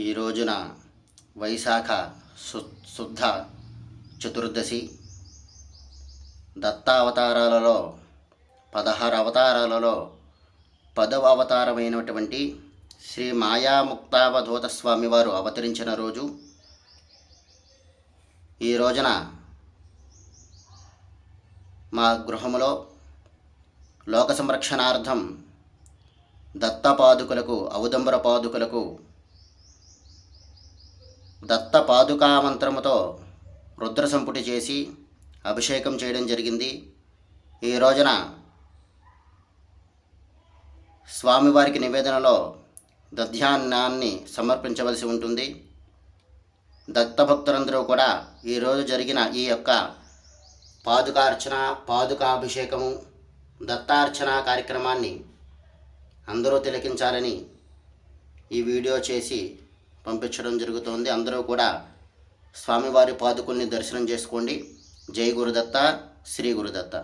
ఈ రోజున వైశాఖ శుద్ధ చతుర్దశి. దత్తావతారాలలో 16 అవతారాలలో 10వ అవతారమైనటువంటి శ్రీ మాయాముక్తావధూత స్వామివారు అవతరించిన రోజు. ఈ రోజున మా గృహములో లోక సంరక్షణార్థం దత్తపాదుకులకు, ఔదంబర పాదుకులకు దత్త పాదుకా మంత్రముతో రుద్ర సంపుటి చేసి అభిషేకం చేయడం జరిగింది. ఈ రోజున స్వామివారికి నివేదనలో దధ్యాన్నాన్ని సమర్పించవలసి ఉంటుంది. దత్తభక్తులందరూ కూడా ఈరోజు జరిగిన ఈ యొక్క పాదుకార్చన, పాదుకాభిషేకము, దత్తార్చన కార్యక్రమాన్ని అందరూ తిలకించాలని ఈ వీడియో చేసి పంపించడం జరుగుతోంది. అందరూ కూడా స్వామివారి పాదుకుల్ని దర్శనం చేసుకోండి. జై గురుదత్త, శ్రీ గురుదత్త.